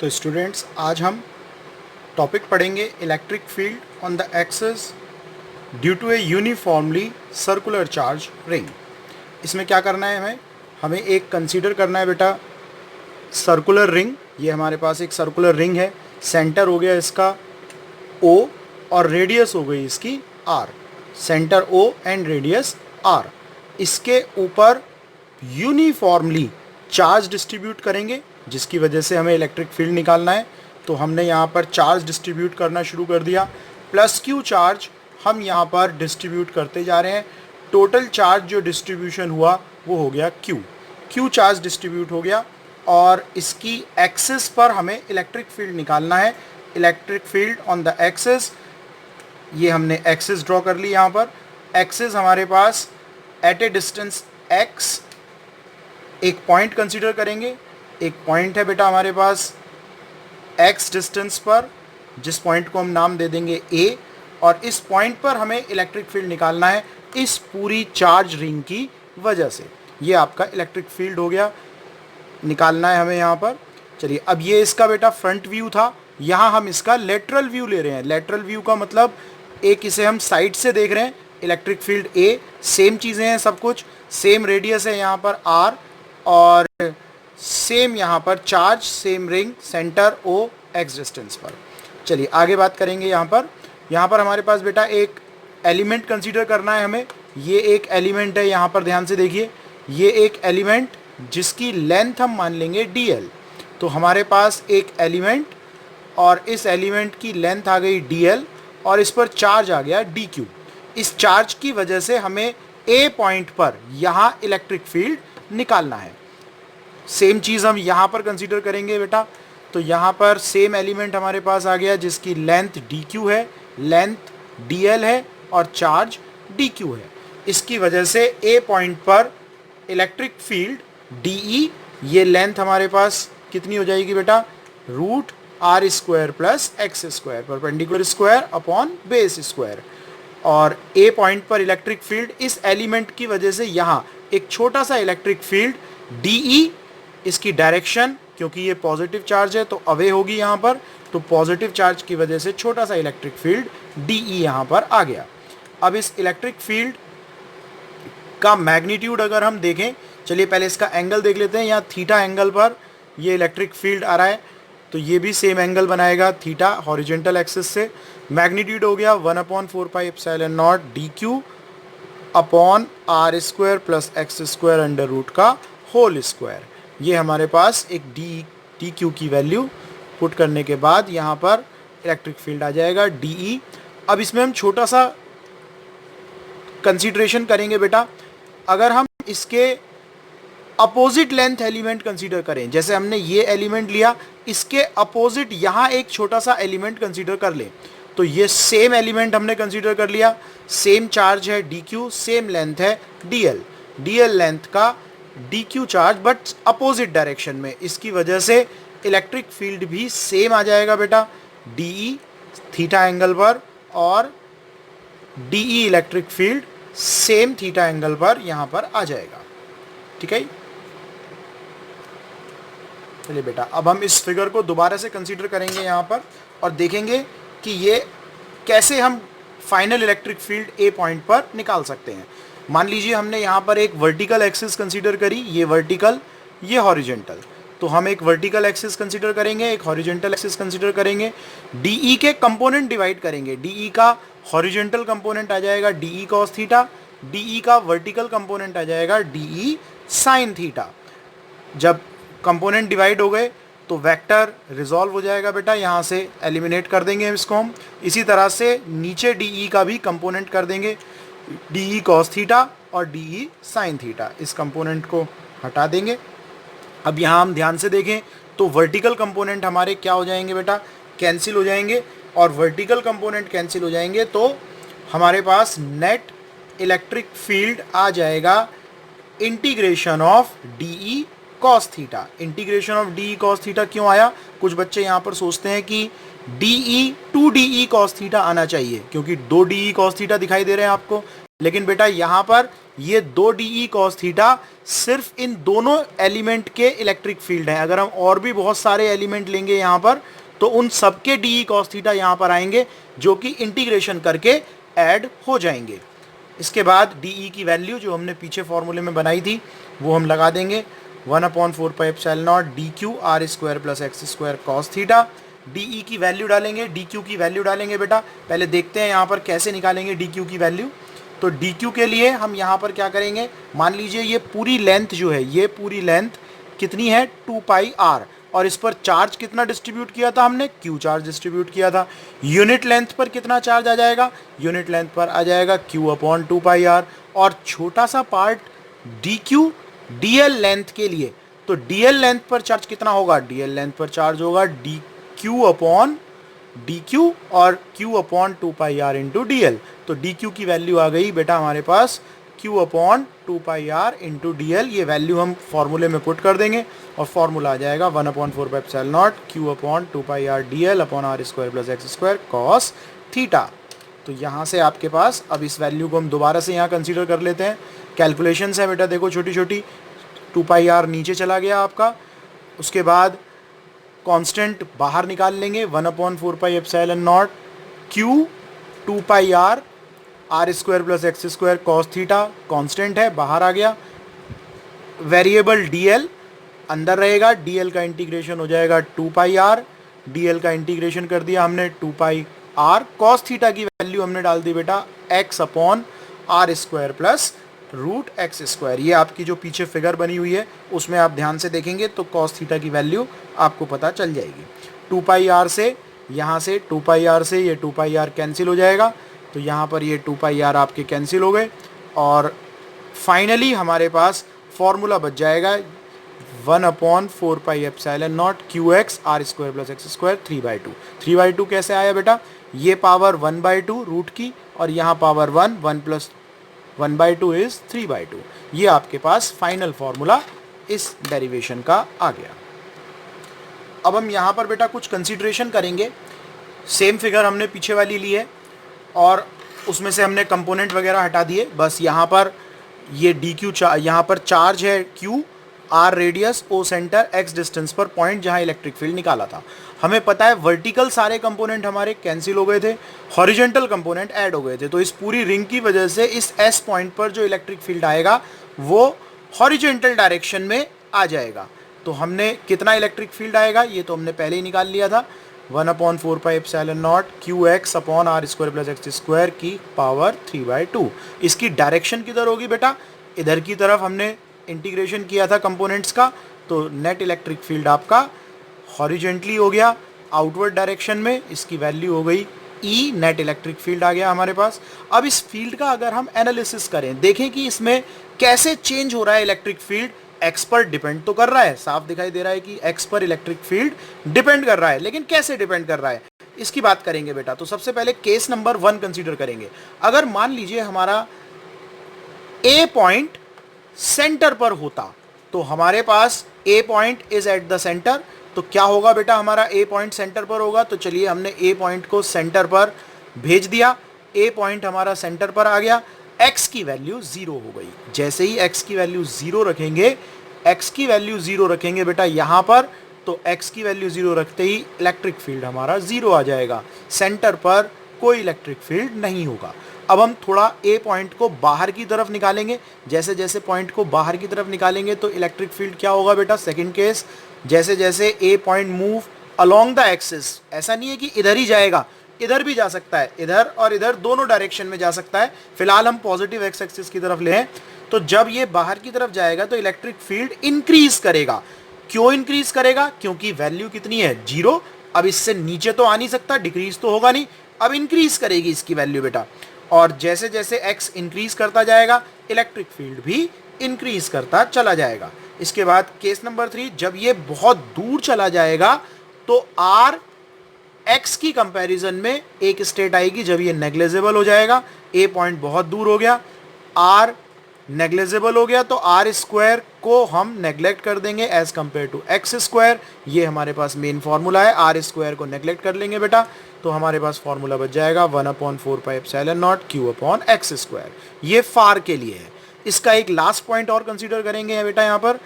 तो स्टूडेंट्स, आज हम टॉपिक पढ़ेंगे electric field on the axis due to a uniformly circular charge ring. इसमें क्या करना है, हमें एक कंसीडर करना है बेटा सर्कुलर रिंग। ये हमारे पास एक सर्कुलर रिंग है, सेंटर हो गया इसका O और रेडियस हो गई इसकी R। Centre O and radius R। इसके ऊपर यूनिफॉर्मली चार्ज डिस्ट्रीब्यूट करेंगे, जिसकी वजह से हमें इलेक्ट्रिक फील्ड निकालना है। तो हमने यहाँ पर चार्ज डिस्ट्रीब्यूट करना शुरू कर दिया, प्लस क्यू चार्ज हम यहाँ पर डिस्ट्रीब्यूट करते जा रहे हैं। टोटल चार्ज जो डिस्ट्रीब्यूशन हुआ वो हो गया क्यू चार्ज डिस्ट्रीब्यूट हो गया, और इसकी एक्सिस पर हमें इलेक्ट्रिक फील्ड निकालना है। Electric field on the axis, ये हमने एक्सिस ड्रॉ कर ली। यहाँ पर एक्सिस हमारे पास एट ए डिस्टेंस x, एक पॉइंट कंसीडर करेंगे। एक पॉइंट है बेटा हमारे पास x डिस्टेंस पर, जिस पॉइंट को हम नाम दे देंगे A, और इस पॉइंट पर हमें इलेक्ट्रिक फील्ड निकालना है इस पूरी चार्ज रिंग की वजह से। ये आपका इलेक्ट्रिक फील्ड हो गया, निकालना है हमें यहाँ पर। चलिए, अब ये इसका बेटा फ्रंट व्यू था, यहाँ हम इसका लेटरल व्यू ले रहे हैं। लेटरल व्यू का मतलब एक इसे हम साइड से देख रहे हैं। इलेक्ट्रिक फील्ड A, सेम चीज़ें हैं, सब कुछ सेम, रेडियस है यहाँ पर R, और सेम यहाँ पर charge, same ring, centre O x distance पर। चलिए आगे बात करेंगे। यहाँ पर हमारे पास बेटा एक एलिमेंट कंसीडर करना है हमें। ये एक एलिमेंट है, यहाँ पर ध्यान से देखिए, ये एक एलिमेंट जिसकी लेंथ हम मान लेंगे dl। तो हमारे पास एक एलिमेंट, और इस एलिमेंट की लेंथ आ गई dl, और इस पर चार्ज आ गया dq। इस चार्ज की वजह से हमें A पॉइंट पर यहाँ इलेक्ट्रिक फील्ड निकालना है। सेम चीज़ हम यहाँ पर कंसीडर करेंगे बेटा। तो यहाँ पर सेम एलिमेंट हमारे पास आ गया जिसकी लेंथ dq है, लेंथ dl है, और चार्ज dq है। इसकी वजह से A पॉइंट पर इलेक्ट्रिक फील्ड dE, ये लेंथ हमारे पास कितनी हो जाएगी बेटा, root r square plus x square, perpendicular square upon base square. और A पॉइंट पर इलेक्ट्रिक फील्ड इस एलिमेंट की वजह से यहाँ एक छोटा सा इलेक्ट्रिक फील्ड dE, इसकी डायरेक्शन क्योंकि ये पॉजिटिव चार्ज है तो अवे होगी यहाँ पर, तो पॉजिटिव चार्ज की वजह से छोटा सा इलेक्ट्रिक फील्ड dE यहाँ पर आ गया। अब इस इलेक्ट्रिक फील्ड का मैग्नीट्यूड अगर हम देखें, चलिए पहले इसका एंगल देख लेते हैं। यहाँ थीटा एंगल पर ये इलेक्ट्रिक फील्ड आ रहा है, तो ये भी सेम एंगल बनाएगा थीटा हॉरिजेंटल एक्सिस से। मैग्नीट्यूड हो गया 1/4πε0 dq upon r square plus x square under root का होल स्क्वायर। ये हमारे पास एक dq की वैल्यू पुट करने के बाद यहाँ पर इलेक्ट्रिक फील्ड आ जाएगा dE। अब इसमें हम छोटा सा कंसीडरेशन करेंगे बेटा। अगर हम इसके अपोजिट लेंथ एलिमेंट कंसीडर करें, जैसे हमने ये एलिमेंट लिया, इसके अपोजिट यहाँ एक छोटा सा एलिमेंट कंसीडर कर लें, तो ये सेम एलिमेंट हमने कंसीडर कर लिया, सेम चार्ज है dq, सेम लेंथ है dl लेंथ का dq charge but opposite direction में। इसकी वजह से इलेक्ट्रिक फील्ड भी सेम आ जाएगा बेटा, dE थीटा एंगल पर, और dE electric field same theta angle पर यहाँ पर आ जाएगा। ठीक है, चलिए बेटा, अब हम इस फिगर को दोबारा से कंसीडर करेंगे यहाँ पर, और देखेंगे कि ये कैसे हम final electric field A point पर निकाल सकते हैं। मान लीजिए हमने यहाँ पर एक वर्टिकल एक्सिस कंसीडर करी, ये वर्टिकल, ये हॉरिजेंटल। तो हम एक वर्टिकल एक्सिस कंसीडर करेंगे, एक हॉरिजेंटल एक्सिस कंसीडर करेंगे। DE के कंपोनेंट डिवाइड करेंगे। DE का हॉरिजेंटल कंपोनेंट आ जाएगा DE cos थीटा, DE का वर्टिकल कंपोनेंट आ जाएगा DE sin थीटा। जब कंपोनेंट डिवाइड हो गए तो वेक्टर रिजॉल्व हो जाएगा बेटा, यहाँ से एलिमिनेट कर देंगे इसको हम। इसी तरह से नीचे DE का भी कंपोनेंट कर देंगे, DE cos थीटा और DE sin थीटा। इस कंपोनेंट को हटा देंगे। अब यहाँ हम ध्यान से देखें तो वर्टिकल कंपोनेंट हमारे क्या हो जाएंगे बेटा, कैंसिल हो जाएंगे, और वर्टिकल कंपोनेंट कैंसिल हो जाएंगे तो हमारे पास नेट इलेक्ट्रिक फील्ड आ जाएगा integration of DE cos theta. Integration of DE cos theta क्यों आया? कुछ बच्चे यहाँ पर सोचते हैं कि DE 2DE cos थीटा आना चाहिए, क्योंकि 2DE cos थीटा दिखाई दे रहे हैं आपको, लेकिन बेटा यहाँ पर ये 2 डी ई कॉस थीटा सिर्फ इन दोनों एलिमेंट के इलेक्ट्रिक फील्ड हैं। अगर हम और भी बहुत सारे एलिमेंट लेंगे यहाँ पर तो उन सबके डी ई कॉस थीटा यहाँ पर आएंगे, जो कि इंटीग्रेशन करके ऐड हो जाएंगे। इसके बाद डी ई की वैल्यू जो हमने पीछे फॉर्मूले में बनाई थी वो हम लगा देंगे, 1/4πε0 D Q R square plus x square cos theta. D E की वैल्यू डालेंगे, डी क्यू की वैल्यू डालेंगे बेटा। पहले देखते हैं यहाँ पर कैसे निकालेंगे डी क्यू की वैल्यू। तो डी क्यू के लिए हम यहाँ पर क्या करेंगे, मान लीजिए ये पूरी लेंथ जो है, ये पूरी लेंथ कितनी है 2πr, और इस पर चार्ज कितना डिस्ट्रीब्यूट किया था हमने, क्यू चार्ज डिस्ट्रीब्यूट किया था। यूनिट लेंथ पर कितना चार्ज आ जाएगा, यूनिट लेंथ पर आ जाएगा q/2πr। और छोटा सा part D Q DL length के लिए, तो डीएल लेंथ पर चार्ज कितना होगा, डीएल लेंथ पर चार्ज होगा dq और q/2πr इंटू डीएल। तो dq की वैल्यू आ गई बेटा हमारे पास q/2πr इंटू डीएल। ये वैल्यू हम फॉर्मूले में पुट कर देंगे और फॉर्मूला आ जाएगा 1/4πε0 q/2πr dl upon r square plus x square cos theta. तो यहाँ से आपके पास अब इस वैल्यू को हम दोबारा से यहाँ कंसीडर कर लेते हैं। कैलकुलेशंस है बेटा, देखो छोटी छोटी, 2πr नीचे चला गया आपका। उसके बाद कांस्टेंट बाहर निकाल लेंगे, 1/4πε0 q 2πr r square plus x square cos theta constant है, बाहर आ गया। वेरिएबल dl अंदर रहेगा, dl का इंटीग्रेशन हो जाएगा 2πr, dl का इंटीग्रेशन कर दिया हमने 2πr। कॉस थीटा की वैल्यू हमने डाल दी बेटा x/r square plus root x square. ये आपकी जो पीछे फिगर बनी हुई है उसमें आप ध्यान से देखेंगे तो कॉस थीटा की वैल्यू आपको पता चल जाएगी। 2πr से यहाँ से 2πr से ये 2πr कैंसिल हो जाएगा, तो यहाँ पर ये 2πr आपके कैंसिल हो गए। और फाइनली हमारे पास फॉर्मूला बच जाएगा 1/4πε0 qx r square plus x square 3/2। 3/2 कैसे आया बेटा, ये पावर 1/2 रूट की और यहाँ पावर 1 प्लस 1/2 इज 3/2। ये आपके पास फाइनल फॉर्मूला इस डेरिवेशन का आ गया। अब हम यहाँ पर बेटा कुछ कंसीडरेशन करेंगे। सेम फिगर हमने पीछे वाली ली है और उसमें से हमने कंपोनेंट वगैरह हटा दिए। बस यहाँ पर ये डी क्यू यहाँ पर चार्ज है q, r radius, O centre, x distance पर पॉइंट जहाँ इलेक्ट्रिक फील्ड निकाला था। हमें पता है वर्टिकल सारे कंपोनेंट हमारे कैंसिल हो गए थे, हॉरिजॉन्टल कंपोनेंट ऐड हो गए थे। तो इस पूरी रिंग की वजह से इस एस पॉइंट पर जो इलेक्ट्रिक फील्ड आएगा वो हॉरिजॉन्टल डायरेक्शन में आ जाएगा। तो हमने कितना इलेक्ट्रिक फील्ड आएगा ये तो हमने पहले ही निकाल लिया था, 1/4πε0 qx upon r square plus x square की पावर 3/2। इसकी डायरेक्शन किधर होगी बेटा, इधर की तरफ हमने इंटीग्रेशन किया था कंपोनेंट्स का, तो नेट इलेक्ट्रिक फील्ड आपका हॉरिजॉन्टली हो गया आउटवर्ड डायरेक्शन में। इसकी वैल्यू हो गई ई, नेट इलेक्ट्रिक फील्ड आ गया हमारे पास। अब इस फील्ड का अगर हम एनालिसिस करें, देखें कि इसमें कैसे चेंज हो रहा है इलेक्ट्रिक फील्ड। एक्स पर डिपेंड तो कर रहा है, साफ दिखाई दे रहा है कि एक्स पर इलेक्ट्रिक फील्ड डिपेंड कर रहा है, लेकिन कैसे डिपेंड कर रहा है इसकी बात करेंगे बेटा। तो सबसे पहले केस नंबर 1 कंसीडर करेंगे। अगर मान लीजिए हमारा ए पॉइंट सेंटर पर होता, तो हमारे पास a point is at the centre, तो क्या होगा बेटा, हमारा ए पॉइंट सेंटर पर होगा। तो चलिए हमने ए पॉइंट को सेंटर पर भेज दिया, ए पॉइंट हमारा सेंटर पर आ गया, x की वैल्यू 0 हो गई। जैसे ही x की वैल्यू 0 रखेंगे, x की वैल्यू 0 रखेंगे बेटा यहाँ पर, तो x की वैल्यू 0 रखते ही इलेक्ट्रिक फील्ड हमारा 0 आ जाएगा, सेंटर पर कोई इलेक्ट्रिक फील्ड नहीं होगा। अब हम थोड़ा ए पॉइंट को बाहर की तरफ निकालेंगे, जैसे जैसे पॉइंट को बाहर की तरफ निकालेंगे तो इलेक्ट्रिक फील्ड क्या होगा बेटा, सेकंड केस, जैसे जैसे a point move along the axis, ऐसा नहीं है कि इधर ही जाएगा, इधर भी जा सकता है, इधर और इधर दोनों डायरेक्शन में जा सकता है। फिलहाल हम पॉजिटिव एक्स एक्सिस की तरफ लें, तो जब ये बाहर की तरफ जाएगा तो इलेक्ट्रिक फील्ड इंक्रीज करेगा। क्यों इंक्रीज करेगा, क्योंकि वैल्यू कितनी है 0। अब इससे नीचे तो आ नहीं सकता, डिक्रीज तो होगा नहीं, अब इंक्रीज करेगी इसकी वैल्यू बेटा। और जैसे जैसे एक्स इंक्रीज करता जाएगा इलेक्ट्रिक फील्ड भी इंक्रीज करता चला जाएगा। इसके बाद केस नंबर 3, जब ये बहुत दूर चला जाएगा तो आर एक्स की कंपैरिजन में एक स्टेट आएगी जब ये नेग्लेजेबल हो जाएगा। ए पॉइंट बहुत दूर हो गया, आर नेग्लेजेबल हो गया, तो आर स्क्वायर को हम नेग्लेक्ट कर देंगे as compare to x square. ये हमारे पास मेन फॉर्मूला है, आर स्क्वायर को नेग्लेक्ट कर लेंगे बेटा, तो हमारे पास फॉर्मूला बच जाएगा 1/4πε0 q अपॉन एक्स स्क्वायर। ये फार के लिए है। इसका एक लास्ट पॉइंट और कंसीडर करेंगे बेटा यहाँ पर,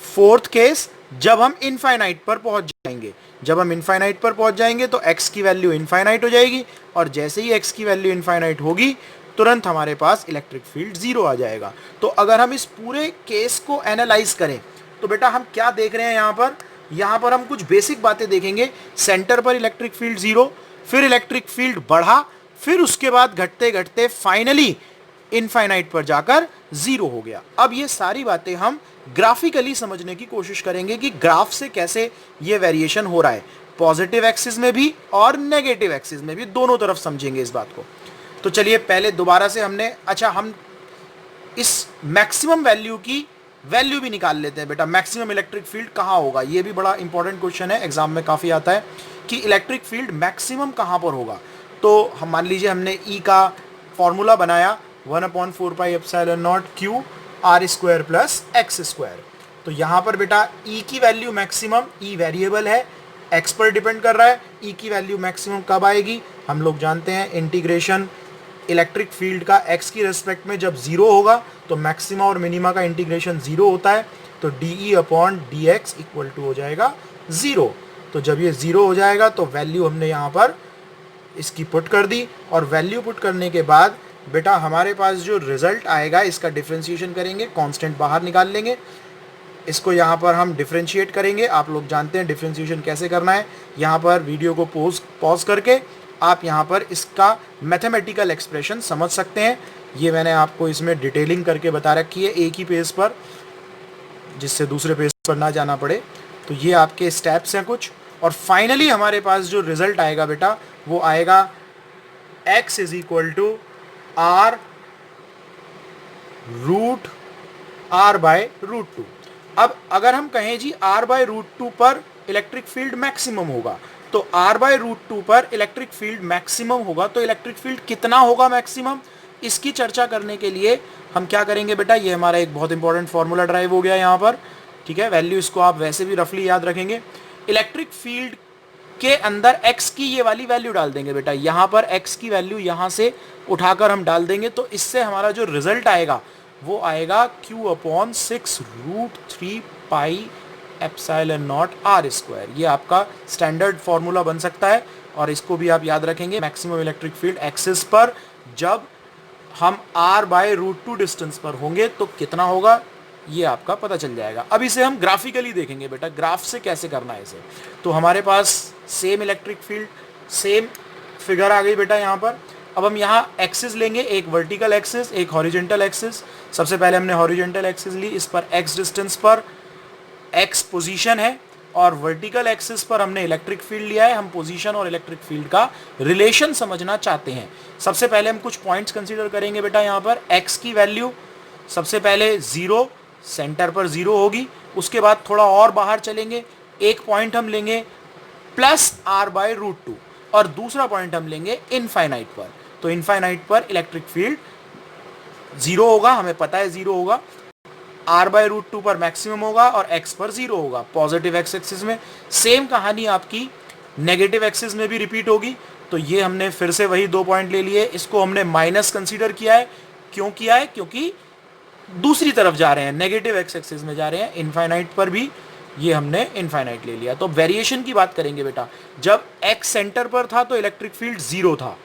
फोर्थ केस, जब हम इनफाइनाइट पर पहुंच जाएंगे। जब हम इनफाइनाइट पर पहुंच जाएंगे तो x की वैल्यू इनफाइनाइट हो जाएगी, और जैसे ही x की वैल्यू इनफाइनाइट होगी तुरंत हमारे पास इलेक्ट्रिक फील्ड जीरो आ जाएगा। तो अगर हम इस पूरे केस को एनालाइज करें तो बेटा हम क्या देख रहे हैं यहाँ पर हम कुछ बेसिक बातें देखेंगे। सेंटर पर इलेक्ट्रिक फील्ड जीरो, फिर इलेक्ट्रिक फील्ड बढ़ा, फिर उसके बाद घटते घटते फाइनली इनफाइनाइट पर जाकर जीरो हो गया। अब ये सारी बातें हम ग्राफिकली समझने की कोशिश करेंगे कि ग्राफ से कैसे ये वेरिएशन हो रहा है, पॉजिटिव एक्सिस में भी और नेगेटिव एक्सिस में भी, दोनों तरफ समझेंगे इस बात को। तो चलिए पहले दोबारा से हम इस मैक्सिमम वैल्यू की वैल्यू भी निकाल लेते हैं बेटा। मैक्सिमम इलेक्ट्रिक फील्ड कहाँ होगा, ये भी बड़ा इंपॉर्टेंट क्वेश्चन है, एग्जाम में काफ़ी आता है कि इलेक्ट्रिक फील्ड मैक्सिमम कहाँ पर होगा। तो हम मान लीजिए हमने ई का फॉर्मूला बनाया 1/4πε0 Q r² प्लस x²। तो यहाँ पर बेटा ई की वैल्यू मैक्सिमम, ई वेरिएबल है, x पर डिपेंड कर रहा है, ई की वैल्यू मैक्सिमम कब आएगी, हम लोग जानते हैं इंटीग्रेशन इलेक्ट्रिक फील्ड का x की रेस्पेक्ट में जब जीरो होगा तो मैक्सिमा और मिनिमा का इंटीग्रेशन जीरो होता है, तो dE/dx इक्वल टू हो जाएगा जीरो। तो जब ये जीरो हो जाएगा तो वैल्यू हमने यहाँ पर इसकी पुट कर दी, और वैल्यू पुट करने के बाद बेटा हमारे पास जो रिजल्ट आएगा इसका डिफरेंशिएशन करेंगे, कांस्टेंट बाहर निकाल लेंगे, इसको यहाँ पर हम डिफरेंशिएट करेंगे। आप लोग जानते हैं डिफरेंशिएशन कैसे करना है। यहाँ पर वीडियो को पॉज करके आप यहाँ पर इसका मैथमेटिकल एक्सप्रेशन समझ सकते हैं। ये मैंने आपको इसमें डिटेलिंग करके बता रखी है एक ही पेज पर, जिससे दूसरे पेज पर ना जाना पड़े। तो ये आपके स्टेप्स हैं कुछ, और फाइनली हमारे पास जो रिजल्ट आएगा बेटा वो आएगा x = r/√2। अब अगर हम कहें जी r/√2 पर इलेक्ट्रिक फील्ड मैक्सिमम होगा, तो r/√2 पर इलेक्ट्रिक फील्ड मैक्सिमम होगा तो इलेक्ट्रिक फील्ड कितना होगा मैक्सिमम, इसकी चर्चा करने के लिए हम क्या करेंगे बेटा, ये हमारा एक बहुत इंपॉर्टेंट फॉर्मूला ड्राइव हो गया यहाँ पर, ठीक है। वैल्यू इसको आप वैसे भी रफली याद रखेंगे। इलेक्ट्रिक फील्ड के अंदर x की ये वाली वैल्यू डाल देंगे बेटा, यहाँ पर x की वैल्यू यहाँ से उठाकर हम डाल देंगे, तो इससे हमारा जो रिजल्ट आएगा वो आएगा Q/6√3πε0r²। ये आपका स्टैंडर्ड फॉर्मूला बन सकता है, और इसको भी आप याद रखेंगे। मैक्सिमम इलेक्ट्रिक फील्ड एक्सिस पर जब हम r/√2 डिस्टेंस पर होंगे तो कितना होगा, ये आपका पता चल जाएगा। अब इसे हम ग्राफिकली देखेंगे बेटा, ग्राफ से कैसे करना है इसे। तो हमारे पास same electric field, same figure आ गई बेटा यहाँ पर। अब हम यहाँ एक्सिस लेंगे, एक वर्टिकल एक्सिस, एक हॉरिजॉन्टल एक्सिस। सबसे पहले हमने हॉरिजॉन्टल एक्सिस ली, इस पर x डिस्टेंस पर x पोजीशन है, और वर्टिकल एक्सिस पर हमने इलेक्ट्रिक फील्ड लिया है। हम पोजीशन और इलेक्ट्रिक फील्ड का रिलेशन समझना चाहते हैं। सबसे पहले हम कुछ पॉइंट्स कंसीडर करेंगे बेटा। यहाँ पर x की वैल्यू सबसे पहले जीरो, सेंटर पर जीरो होगी। उसके बाद थोड़ा और बाहर चलेंगे, एक पॉइंट हम लेंगे +r/√2, और दूसरा पॉइंट हम लेंगे इनफाइनाइट पर। तो इनफाइनाइट पर इलेक्ट्रिक फील्ड जीरो होगा, हमें पता है जीरो होगा। r/√2 पर मैक्सिमम होगा और x पर जीरो होगा, पॉजिटिव एक्स एक्सिस में। सेम कहानी आपकी नेगेटिव एक्सिस में भी रिपीट होगी। तो ये हमने फिर से वही दो पॉइंट ले लिए, इसको हमने माइनस कंसीडर किया है। क्यों किया है, क्योंकि दूसरी तरफ जा रहे हैं, नेगेटिव एक्स एक्सिस में जा रहे हैं। इनफाइनाइट पर भी ये हमने इनफाइनाइट ले लिया। तो वेरिएशन की बात करेंगे बेटा, जब x सेंटर पर था तो इलेक्ट्रिक फील्ड जीरो था,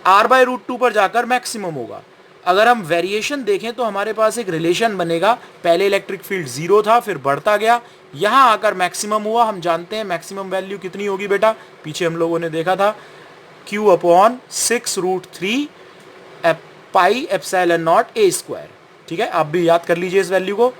r/√2 पर जाकर मैक्सिमम होगा। अगर हम वेरिएशन देखें तो हमारे पास एक रिलेशन बनेगा, पहले इलेक्ट्रिक फील्ड जीरो था, फिर बढ़ता गया, यहां आकर मैक्सिमम हुआ। हम जानते हैं मैक्सिमम वैल्यू कितनी होगी बेटा, पीछे हम लोगों ने देखा था, Q/6√3πε0a²। ठीक है, आप भी याद कर लीजिए इस वैल्यू को।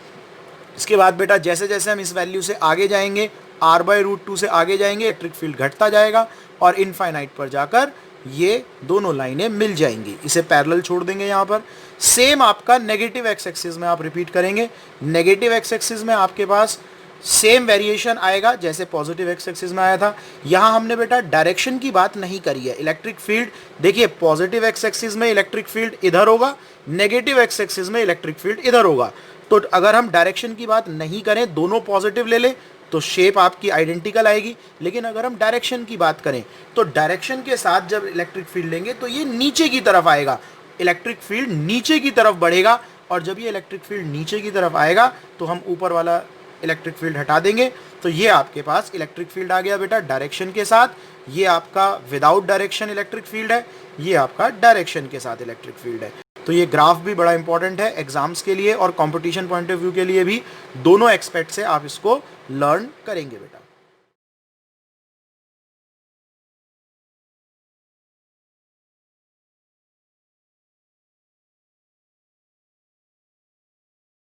इसके बाद बेटा जैसे जैसे हम इस वैल्यू से आगे जाएंगे, r/√2 से आगे जाएंगे, इलेक्ट्रिक फील्ड घटता जाएगा और इनफाइनाइट पर जाकर ये दोनों लाइनें मिल जाएंगी। इसे पैरेलल छोड़ देंगे यहाँ पर। सेम आपका नेगेटिव एक्स एक्सिस में आप रिपीट करेंगे। नेगेटिव एक्स एक्सिस में आपके पास सेम वेरिएशन आएगा जैसे पॉजिटिव एक्स एक्सिस में आया था। यहाँ हमने बेटा डायरेक्शन की बात नहीं करी है। इलेक्ट्रिक फील्ड देखिए, पॉजिटिव एक्स एक्सिस में इलेक्ट्रिक फील्ड इधर होगा, नेगेटिव एक्स एक्सिस में इलेक्ट्रिक फील्ड इधर होगा। तो अगर हम डायरेक्शन की बात नहीं करें, दोनों पॉजिटिव ले लें तो शेप आपकी आइडेंटिकल आएगी। लेकिन अगर हम डायरेक्शन की बात करें तो डायरेक्शन के साथ जब इलेक्ट्रिक फील्ड लेंगे तो ये नीचे की तरफ आएगा, इलेक्ट्रिक फील्ड नीचे की तरफ बढ़ेगा और जब ये इलेक्ट्रिक फील्ड नीचे की तरफ आएगा तो हम ऊपर वाला इलेक्ट्रिक फील्ड हटा देंगे। तो ये आपके पास इलेक्ट्रिक फील्ड आ गया बेटा डायरेक्शन के साथ। ये आपका विदाउट डायरेक्शन इलेक्ट्रिक फील्ड है, ये आपका डायरेक्शन के साथ इलेक्ट्रिक फील्ड है। तो ये ग्राफ भी बड़ा इंपॉर्टेंट है एग्जाम्स के लिए और कंपटीशन पॉइंट ऑफ व्यू के लिए भी, दोनों एक्सपेक्ट से आप इसको लर्न करेंगे बेटा।